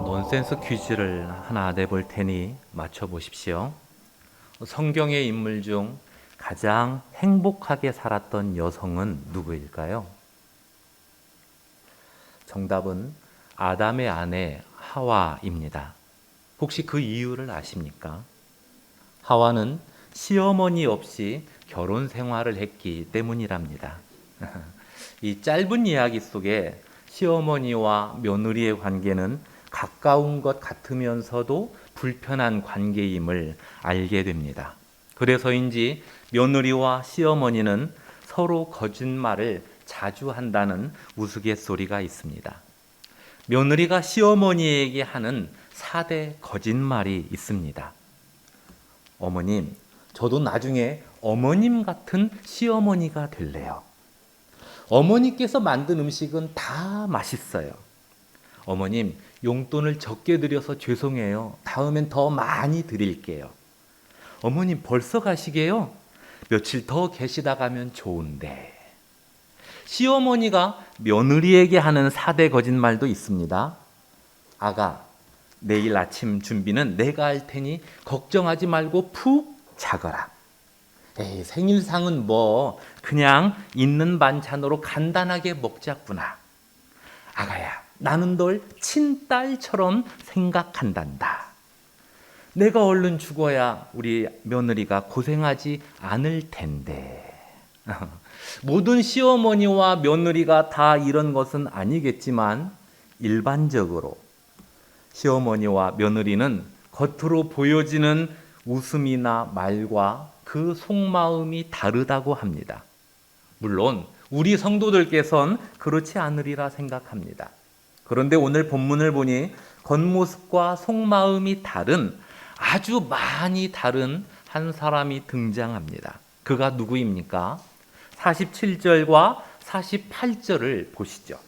논센스 퀴즈를 하나 내볼 테니 맞춰보십시오. 성경의 인물 중 가장 행복하게 살았던 여성은 누구일까요? 정답은 아담의 아내 하와입니다. 혹시 그 이유를 아십니까? 하와는 시어머니 없이 결혼 생활을 했기 때문이랍니다. 이 짧은 이야기 속에 시어머니와 며느리의 관계는 가까운 것 같으면서도 불편한 관계임을 알게 됩니다. 그래서인지 며느리와 시어머니는 서로 거짓말을 자주 한다는 우스갯소리가 있습니다. 며느리가 시어머니에게 하는 4대 거짓말이 있습니다. 어머님, 저도 나중에 어머님 같은 시어머니가 될래요. 어머니께서 만든 음식은 다 맛있어요. 어머님, 용돈을 적게 드려서 죄송해요. 다음엔 더 많이 드릴게요. 어머님, 벌써 가시게요? 며칠 더 계시다 가면 좋은데. 시어머니가 며느리에게 하는 4대 거짓말도 있습니다. 아가, 내일 아침 준비는 내가 할 테니 걱정하지 말고 푹 자거라. 에이, 생일상은 뭐 그냥 있는 반찬으로 간단하게 먹자꾸나. 아가야, 나는 널 친딸처럼 생각한단다. 내가 얼른 죽어야 우리 며느리가 고생하지 않을 텐데. 모든 시어머니와 며느리가 다 이런 것은 아니겠지만 일반적으로 시어머니와 며느리는 겉으로 보여지는 웃음이나 말과 그 속마음이 다르다고 합니다. 물론 우리 성도들께서는 그렇지 않으리라 생각합니다. 그런데 오늘 본문을 보니 겉모습과 속마음이 다른, 아주 많이 다른 한 사람이 등장합니다. 그가 누구입니까? 47절과 48절을 보시죠.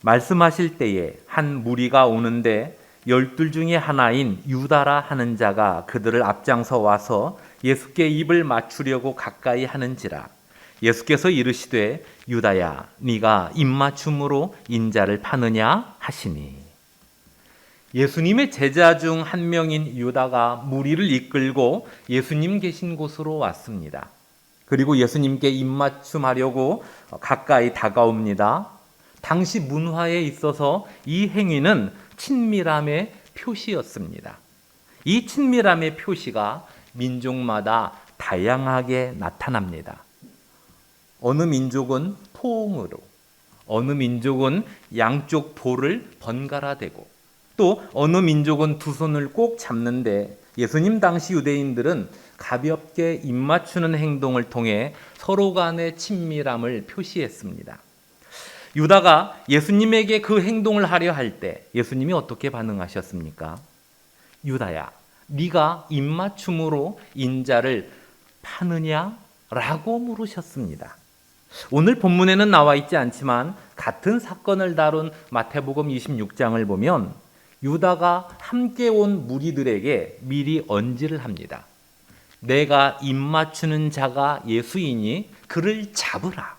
말씀하실 때에 한 무리가 오는데 12 중에 하나인 유다라 하는 자가 그들을 앞장서 와서 예수께 입을 맞추려고 가까이 하는지라. 예수께서 이르시되 유다야, 네가 입맞춤으로 인자를 파느냐 하시니. 예수님의 제자 중 한 명인 유다가 무리를 이끌고 예수님 계신 곳으로 왔습니다. 그리고 예수님께 입맞춤하려고 가까이 다가옵니다. 당시 문화에 있어서 이 행위는 친밀함의 표시였습니다. 이 친밀함의 표시가 민족마다 다양하게 나타납니다. 어느 민족은 포옹으로, 어느 민족은 양쪽 볼을 번갈아 대고, 또 어느 민족은 두 손을 꼭 잡는데 예수님 당시 유대인들은 가볍게 입맞추는 행동을 통해 서로 간의 친밀함을 표시했습니다. 유다가 예수님에게 그 행동을 하려 할 때 예수님이 어떻게 반응하셨습니까? 유다야, 네가 입맞춤으로 인자를 파느냐? 라고 물으셨습니다. 오늘 본문에는 나와 있지 않지만 같은 사건을 다룬 마태복음 26장을 보면 유다가 함께 온 무리들에게 미리 언지를 합니다. 내가 입맞추는 자가 예수이니 그를 잡으라.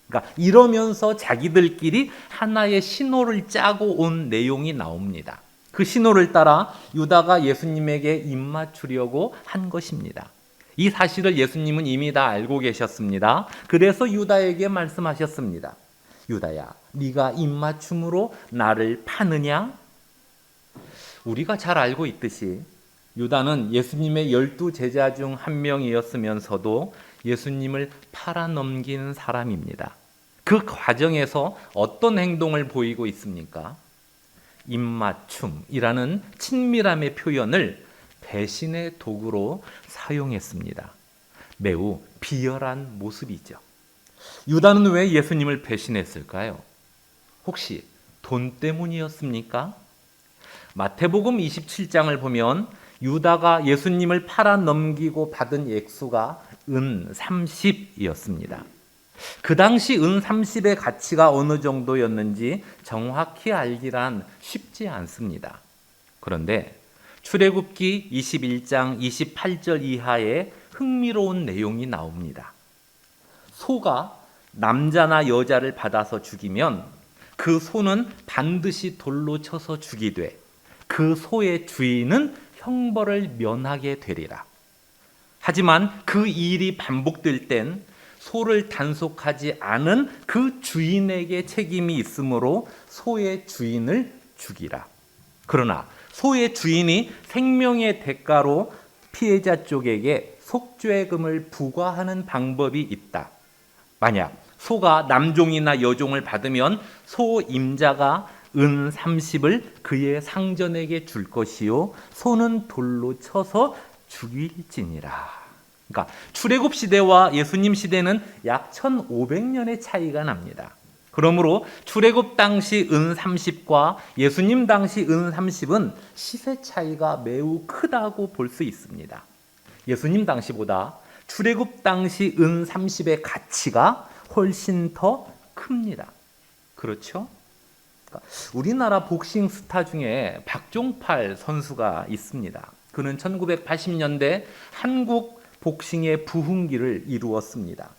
그러니까 이러면서 자기들끼리 하나의 신호를 짜고 온 내용이 나옵니다. 그 신호를 따라 유다가 예수님에게 입맞추려고 한 것입니다. 이 사실을 예수님은 이미 다 알고 계셨습니다. 그래서 유다에게 말씀하셨습니다. 유다야, 네가 입맞춤으로 나를 파느냐? 우리가 잘 알고 있듯이 유다는 예수님의 12 제자 중 한 명이었으면서도 예수님을 팔아넘긴 사람입니다. 그 과정에서 어떤 행동을 보이고 있습니까? 입맞춤이라는 친밀함의 표현을 배신의 도구로 사용했습니다. 매우 비열한 모습이죠. 유다는 왜 예수님을 배신했을까요? 혹시 돈 때문이었습니까? 마태복음 27장을 보면 유다가 예수님을 팔아넘기고 받은 액수가 은 30이었습니다. 그 당시 은 30의 가치가 어느 정도였는지 정확히 알기란 쉽지 않습니다. 그런데 출애굽기 21장 28절 이하에 흥미로운 내용이 나옵니다. 소가 남자나 여자를 받아서 죽이면 그 소는 반드시 돌로 쳐서 죽이되 그 소의 주인은 형벌을 면하게 되리라. 하지만 그 일이 반복될 땐 소를 단속하지 않은 그 주인에게 책임이 있으므로 소의 주인을 죽이라. 그러나 소의 주인이 생명의 대가로 피해자 쪽에게 속죄금을 부과하는 방법이 있다. 만약 소가 남종이나 여종을 받으면 소 임자가 은 30을 그의 상전에게 줄 것이요 소는 돌로 쳐서 죽일지니라. 그러니까 출애굽 시대와 예수님 시대는 약 1500년의 차이가 납니다. 그러므로 출애굽 당시 은 30과 예수님 당시 은 30은 시세 차이가 매우 크다고 볼 수 있습니다. 예수님 당시보다 출애굽 당시 은 30의 가치가 훨씬 더 큽니다. 그렇죠? 우리나라 복싱 스타 중에 박종팔 선수가 있습니다. 그는 1980년대 한국 복싱의 부흥기를 이루었습니다.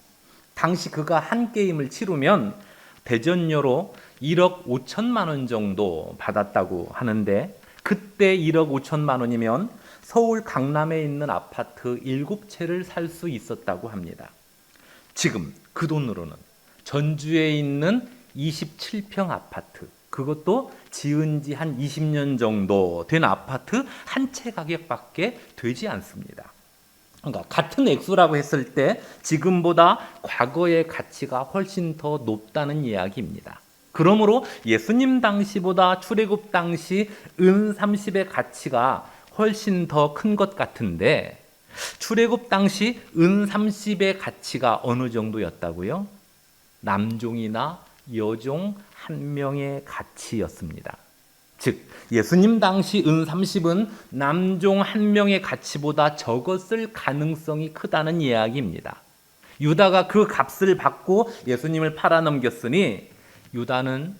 당시 그가 한 게임을 치르면 대전료로 1억 5천만 원 정도 받았다고 하는데 그때 1억 5천만 원이면 서울 강남에 있는 아파트 7채를 살 수 있었다고 합니다. 지금 그 돈으로는 전주에 있는 27평 아파트, 그것도 지은 지 한 20년 정도 된 아파트 한 채 가격밖에 되지 않습니다. 그러니까 같은 액수라고 했을 때 지금보다 과거의 가치가 훨씬 더 높다는 이야기입니다. 그러므로 예수님 당시보다 출애굽 당시 은 30의 가치가 훨씬 더 큰 것 같은데 출애굽 당시 은 30의 가치가 어느 정도였다고요? 남종이나 여종 한 명의 가치였습니다. 즉 예수님 당시 은 30은 남종 한 명의 가치보다 적었을 가능성이 크다는 이야기입니다. 유다가 그 값을 받고 예수님을 팔아넘겼으니 유다는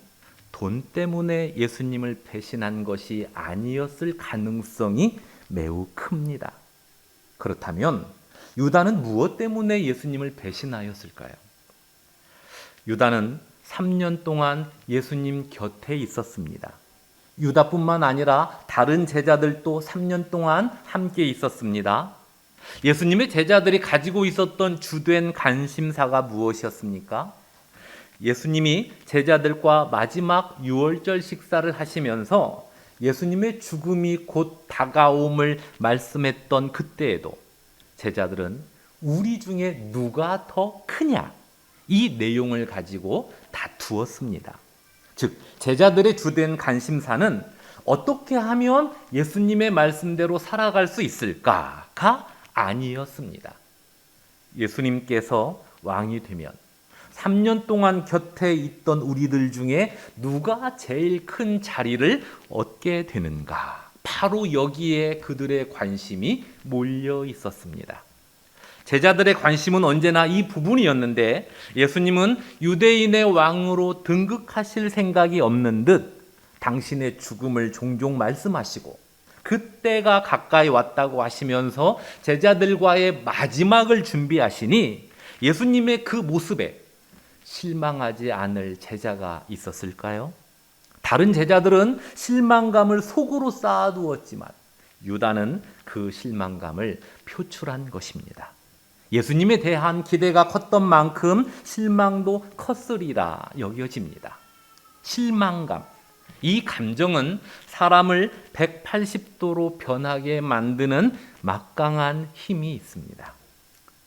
돈 때문에 예수님을 배신한 것이 아니었을 가능성이 매우 큽니다. 그렇다면 유다는 무엇 때문에 예수님을 배신하였을까요? 유다는 3년 동안 예수님 곁에 있었습니다. 유다뿐만 아니라 다른 제자들도 3년 동안 함께 있었습니다. 예수님의 제자들이 가지고 있었던 주된 관심사가 무엇이었습니까? 예수님이 제자들과 마지막 유월절 식사를 하시면서 예수님의 죽음이 곧 다가옴을 말씀했던 그때에도 제자들은 우리 중에 누가 더 크냐? 이 내용을 가지고 다투었습니다. 즉 제자들의 주된 관심사는 어떻게 하면 예수님의 말씀대로 살아갈 수 있을까가 아니었습니다. 예수님께서 왕이 되면 3년 동안 곁에 있던 우리들 중에 누가 제일 큰 자리를 얻게 되는가? 바로 여기에 그들의 관심이 몰려 있었습니다. 제자들의 관심은 언제나 이 부분이었는데 예수님은 유대인의 왕으로 등극하실 생각이 없는 듯 당신의 죽음을 종종 말씀하시고 그때가 가까이 왔다고 하시면서 제자들과의 마지막을 준비하시니 예수님의 그 모습에 실망하지 않을 제자가 있었을까요? 다른 제자들은 실망감을 속으로 쌓아두었지만 유다는 그 실망감을 표출한 것입니다. 예수님에 대한 기대가 컸던 만큼 실망도 컸으리라 여겨집니다. 실망감, 이 감정은 사람을 180도로 변하게 만드는 막강한 힘이 있습니다.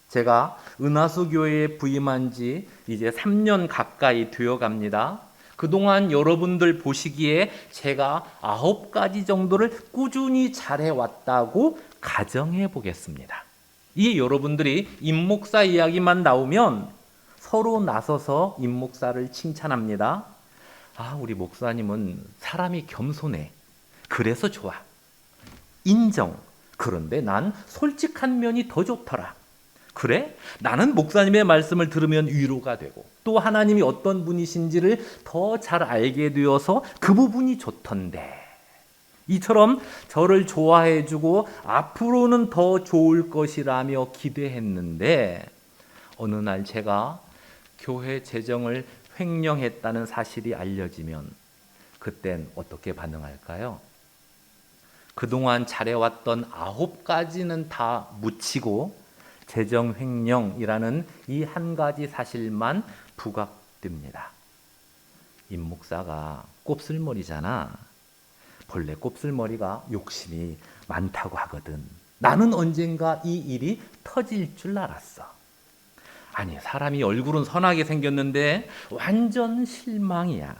제가 은하수 교회에 부임한 지 이제 3년 가까이 되어 갑니다. 그동안 여러분들 보시기에 제가 9가지 정도를 꾸준히 잘해왔다고 가정해 보겠습니다. 이 여러분들이 임목사 이야기만 나오면 서로 나서서 임목사를 칭찬합니다. 아, 우리 목사님은 사람이 겸손해. 그래서 좋아. 인정. 그런데 난 솔직한 면이 더 좋더라. 그래? 나는 목사님의 말씀을 들으면 위로가 되고 또 하나님이 어떤 분이신지를 더 잘 알게 되어서 그 부분이 좋던데. 이처럼 저를 좋아해주고 앞으로는 더 좋을 것이라며 기대했는데 어느 날 제가 교회 재정을 횡령했다는 사실이 알려지면 그땐 어떻게 반응할까요? 그동안 잘해왔던 9가지는 다 묻히고 재정횡령이라는 이 한 가지 사실만 부각됩니다. 임 목사가 곱슬머리잖아. 본래 곱슬머리가 욕심이 많다고 하거든. 나는 언젠가 이 일이 터질 줄 알았어. 아니, 사람이 얼굴은 선하게 생겼는데 완전 실망이야.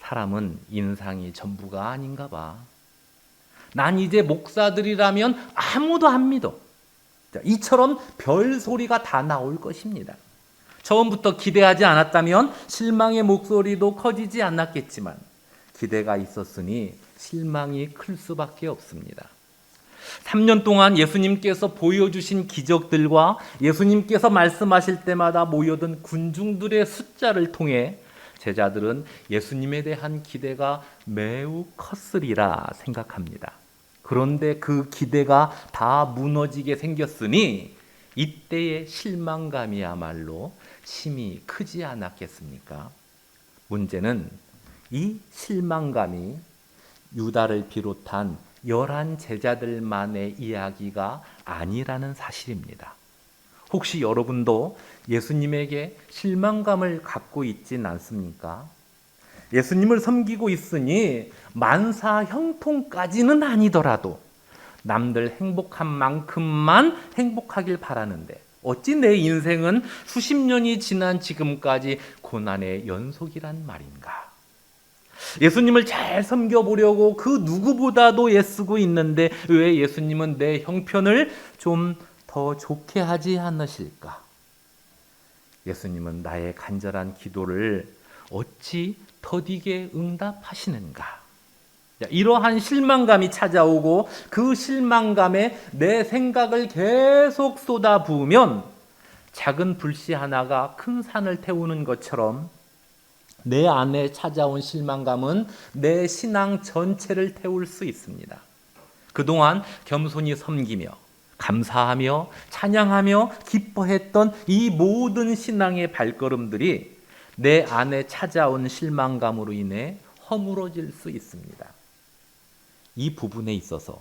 사람은 인상이 전부가 아닌가 봐. 난 이제 목사들이라면 아무도 안 믿어. 이처럼 별소리가 다 나올 것입니다. 처음부터 기대하지 않았다면 실망의 목소리도 커지지 않았겠지만 기대가 있었으니 실망이 클 수밖에 없습니다. 3년 동안 예수님께서 보여주신 기적들과 예수님께서 말씀하실 때마다 모여든 군중들의 숫자를 통해 제자들은 예수님에 대한 기대가 매우 컸으리라 생각합니다. 그런데 그 기대가 다 무너지게 생겼으니 이때의 실망감이야말로 심히 크지 않았겠습니까? 문제는 이 실망감이 유다를 비롯한 11 제자들만의 이야기가 아니라는 사실입니다. 혹시 여러분도 예수님에게 실망감을 갖고 있진 않습니까? 예수님을 섬기고 있으니 만사 형통까지는 아니더라도 남들 행복한 만큼만 행복하길 바라는데 어찌 내 인생은 수십 년이 지난 지금까지 고난의 연속이란 말인가? 예수님을 잘 섬겨보려고 그 누구보다도 애쓰고 있는데 왜 예수님은 내 형편을 좀 더 좋게 하지 않으실까? 예수님은 나의 간절한 기도를 어찌 더디게 응답하시는가? 이러한 실망감이 찾아오고 그 실망감에 내 생각을 계속 쏟아부으면 작은 불씨 하나가 큰 산을 태우는 것처럼 내 안에 찾아온 실망감은 내 신앙 전체를 태울 수 있습니다. 그동안 겸손히 섬기며 감사하며 찬양하며 기뻐했던 이 모든 신앙의 발걸음들이 내 안에 찾아온 실망감으로 인해 허물어질 수 있습니다. 이 부분에 있어서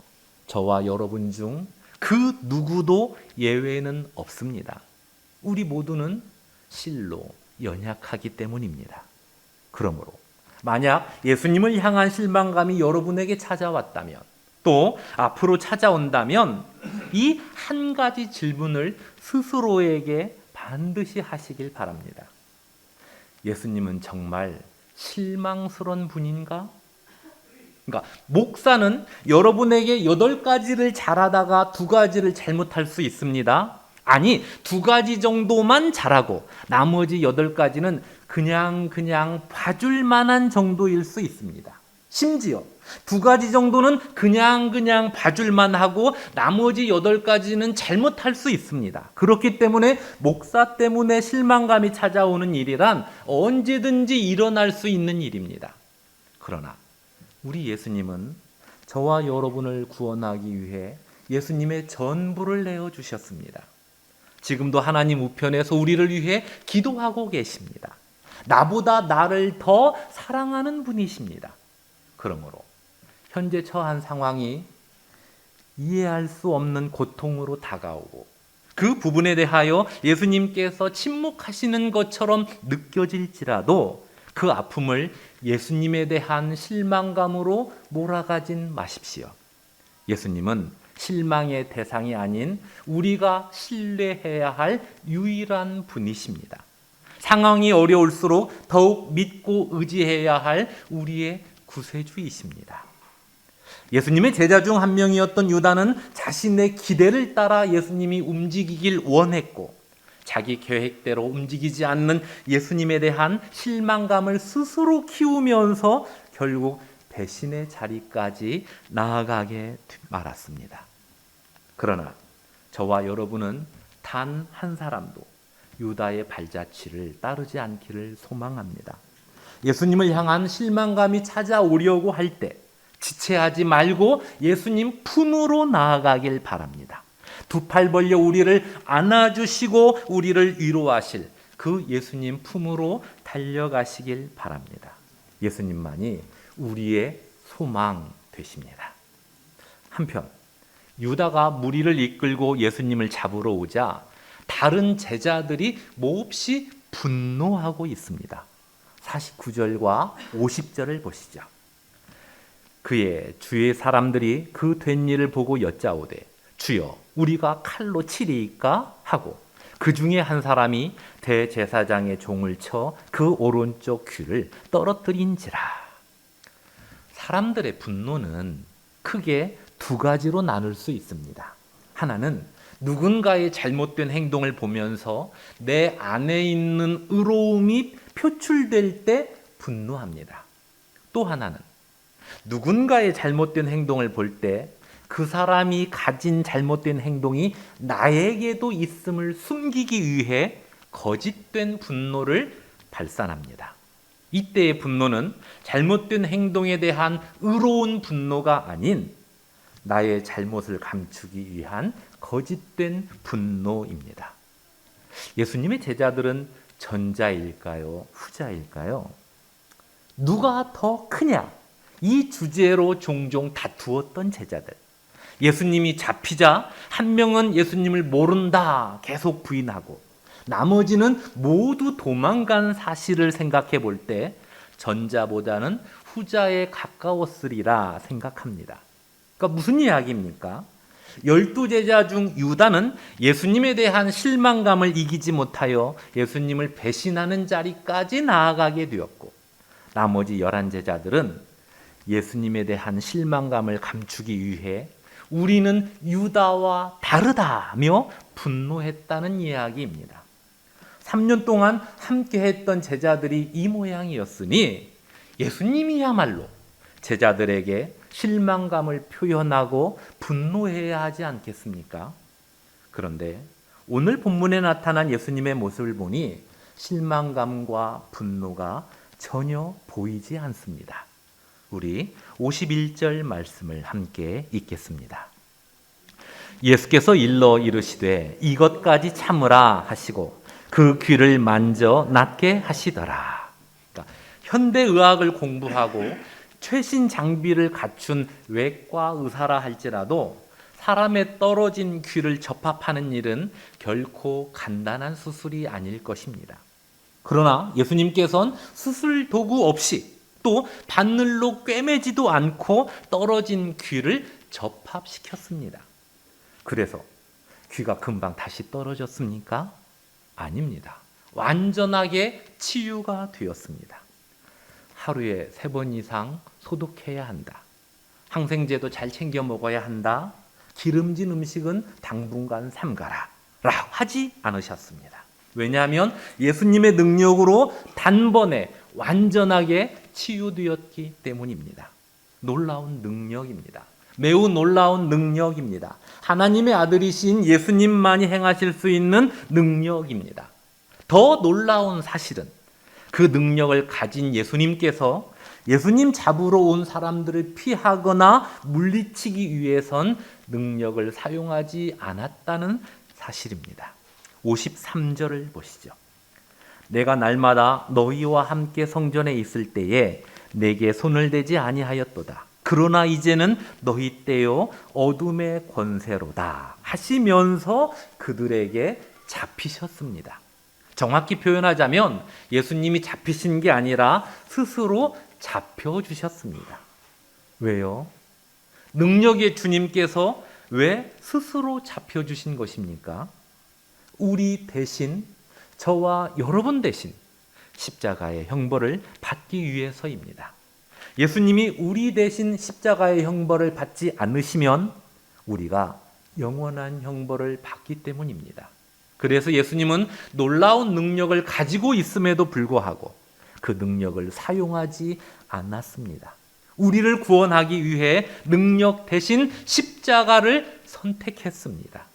저와 여러분 중 그 누구도 예외는 없습니다. 우리 모두는 실로 연약하기 때문입니다. 그러므로 만약 예수님을 향한 실망감이 여러분에게 찾아왔다면 또 앞으로 찾아온다면 이 한 가지 질문을 스스로에게 반드시 하시길 바랍니다. 예수님은 정말 실망스러운 분인가? 그러니까 목사는 여러분에게 8가지를 잘하다가 2가지를 잘못할 수 있습니다. 아니, 2가지 정도만 잘하고 나머지 8가지는 그냥 봐줄 만한 정도일 수 있습니다. 심지어 2가지 정도는 그냥 봐줄만 하고 나머지 8가지는 잘못할 수 있습니다. 그렇기 때문에 목사 때문에 실망감이 찾아오는 일이란 언제든지 일어날 수 있는 일입니다. 그러나 우리 예수님은 저와 여러분을 구원하기 위해 예수님의 전부를 내어주셨습니다. 지금도 하나님 우편에서 우리를 위해 기도하고 계십니다. 나보다 나를 더 사랑하는 분이십니다. 그러므로 현재 처한 상황이 이해할 수 없는 고통으로 다가오고 그 부분에 대하여 예수님께서 침묵하시는 것처럼 느껴질지라도 그 아픔을 예수님에 대한 실망감으로 몰아가진 마십시오. 예수님은 실망의 대상이 아닌 우리가 신뢰해야 할 유일한 분이십니다. 상황이 어려울수록 더욱 믿고 의지해야 할 우리의 구세주이십니다. 예수님의 제자 중 한 명이었던 유다는 자신의 기대를 따라 예수님이 움직이길 원했고 자기 계획대로 움직이지 않는 예수님에 대한 실망감을 스스로 키우면서 결국 배신의 자리까지 나아가게 말았습니다. 그러나 저와 여러분은 단 한 사람도 유다의 발자취를 따르지 않기를 소망합니다. 예수님을 향한 실망감이 찾아오려고 할 때 지체하지 말고 예수님 품으로 나아가길 바랍니다. 2 팔 벌려 우리를 안아주시고 우리를 위로하실 그 예수님 품으로 달려가시길 바랍니다. 예수님만이 우리의 소망 되십니다. 한편 유다가 무리를 이끌고 예수님을 잡으러 오자 다른 제자들이 몹시 분노하고 있습니다. 49절과 50절을 보시죠. 그의 주의 사람들이 그 된 일을 보고 여짜오되 주여 우리가 칼로 치리이까 하고 그 중에 한 사람이 대제사장의 종을 쳐 그 오른쪽 귀를 떨어뜨린지라. 사람들의 분노는 크게 두 가지로 나눌 수 있습니다. 하나는 누군가의 잘못된 행동을 보면서 내 안에 있는 의로움이 표출될 때 분노합니다. 또 하나는 누군가의 잘못된 행동을 볼 때 그 사람이 가진 잘못된 행동이 나에게도 있음을 숨기기 위해 거짓된 분노를 발산합니다. 이때의 분노는 잘못된 행동에 대한 의로운 분노가 아닌 나의 잘못을 감추기 위한 거짓된 분노입니다. 예수님의 제자들은 전자일까요? 후자일까요? 누가 더 크냐? 이 주제로 종종 다투었던 제자들. 예수님이 잡히자 한 명은 예수님을 모른다 계속 부인하고 나머지는 모두 도망간 사실을 생각해 볼 때 전자보다는 후자에 가까웠으리라 생각합니다. 그러니까 무슨 이야기입니까? 12제자 중 유다는 예수님에 대한 실망감을 이기지 못하여 예수님을 배신하는 자리까지 나아가게 되었고 나머지 11제자들은 예수님에 대한 실망감을 감추기 위해 우리는 유다와 다르다며 분노했다는 이야기입니다. 3년 동안 함께했던 제자들이 이 모양이었으니 예수님이야말로 제자들에게 실망감을 표현하고 분노해야 하지 않겠습니까? 그런데 오늘 본문에 나타난 예수님의 모습을 보니 실망감과 분노가 전혀 보이지 않습니다. 우리 51절 말씀을 함께 읽겠습니다. 예수께서 일러 이르시되 이것까지 참으라 하시고 그 귀를 만져 낫게 하시더라. 그러니까 현대의학을 공부하고 최신 장비를 갖춘 외과 의사라 할지라도 사람의 떨어진 귀를 접합하는 일은 결코 간단한 수술이 아닐 것입니다. 그러나 예수님께서는 수술 도구 없이 또 바늘로 꿰매지도 않고 떨어진 귀를 접합시켰습니다. 그래서 귀가 금방 다시 떨어졌습니까? 아닙니다. 완전하게 치유가 되었습니다. 하루에 3번 이상 소독해야 한다. 항생제도 잘 챙겨 먹어야 한다. 기름진 음식은 당분간 삼가라. 라고 하지 않으셨습니다. 왜냐하면 예수님의 능력으로 단번에 완전하게 치유되었기 때문입니다. 놀라운 능력입니다. 매우 놀라운 능력입니다. 하나님의 아들이신 예수님만이 행하실 수 있는 능력입니다. 더 놀라운 사실은 그 능력을 가진 예수님께서 예수님 잡으러 온 사람들을 피하거나 물리치기 위해선 능력을 사용하지 않았다는 사실입니다. 53절을 보시죠. 내가 날마다 너희와 함께 성전에 있을 때에 내게 손을 대지 아니하였도다. 그러나 이제는 너희 때요 어둠의 권세로다 하시면서 그들에게 잡히셨습니다. 정확히 표현하자면 예수님이 잡히신 게 아니라 스스로 잡혀주셨습니다. 왜요? 능력의 주님께서 왜 스스로 잡혀주신 것입니까? 우리 대신, 저와 여러분 대신 십자가의 형벌을 받기 위해서입니다. 예수님이 우리 대신 십자가의 형벌을 받지 않으시면 우리가 영원한 형벌을 받기 때문입니다. 그래서 예수님은 놀라운 능력을 가지고 있음에도 불구하고 그 능력을 사용하지 않았습니다. 우리를 구원하기 위해 능력 대신 십자가를 선택했습니다.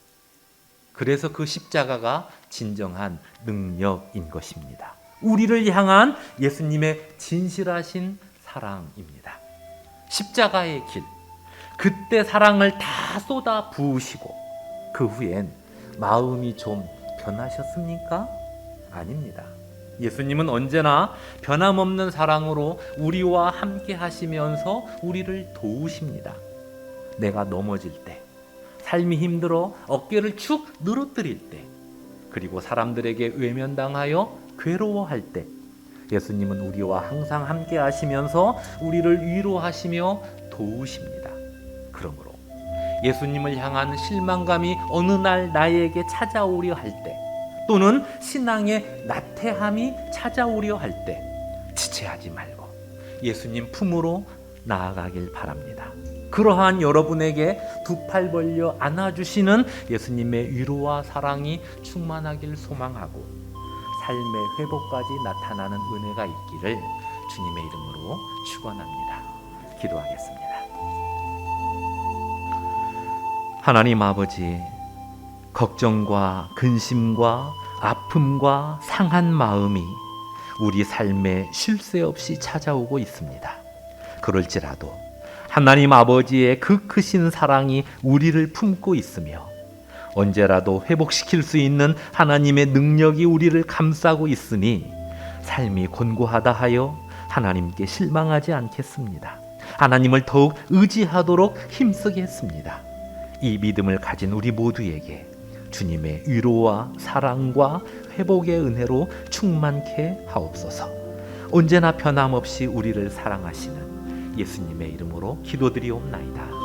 그래서 그 십자가가 진정한 능력인 것입니다. 우리를 향한 예수님의 진실하신 사랑입니다. 십자가의 길, 그때 사랑을 다 쏟아 부으시고 그 후엔 마음이 좀 변하셨습니까? 아닙니다. 예수님은 언제나 변함없는 사랑으로 우리와 함께 하시면서 우리를 도우십니다. 내가 넘어질 때, 삶이 힘들어 어깨를 축 늘어뜨릴 때, 그리고 사람들에게 외면당하여 괴로워할 때, 예수님은 우리와 항상 함께 하시면서 우리를 위로하시며 도우십니다. 그러므로 예수님을 향한 실망감이 어느 날 나에게 찾아오려 할 때, 또는 신앙의 나태함이 찾아오려 할 때 지체하지 말고 예수님 품으로 나아가길 바랍니다. 그러한 여러분에게 두 팔 벌려 안아주시는 예수님의 위로와 사랑이 충만하길 소망하고 삶의 회복까지 나타나는 은혜가 있기를 주님의 이름으로 축원합니다. 기도하겠습니다. 하나님 아버지, 걱정과 근심과 아픔과 상한 마음이 우리 삶에 쉴 새 없이 찾아오고 있습니다. 그럴지라도 하나님 아버지의 그 크신 사랑이 우리를 품고 있으며 언제라도 회복시킬 수 있는 하나님의 능력이 우리를 감싸고 있으니 삶이 곤고하다 하여 하나님께 실망하지 않겠습니다. 하나님을 더욱 의지하도록 힘쓰겠습니다. 이 믿음을 가진 우리 모두에게 주님의 위로와 사랑과 회복의 은혜로 충만케 하옵소서. 언제나 변함없이 우리를 사랑하시는 예수님의 이름으로 기도드리옵나이다.